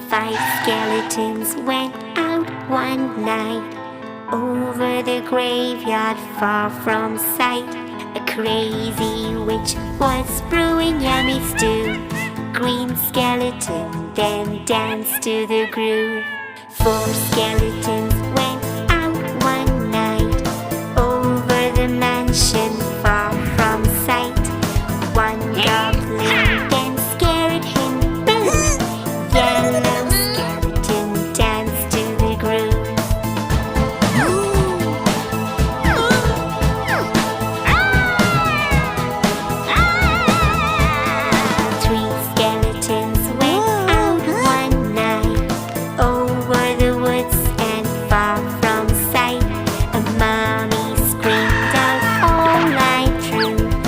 5 skeletons went out one night over the graveyard far from sight. A crazy witch was brewing yummy stew. Green skeleton then danced to the groove. 4 skeletons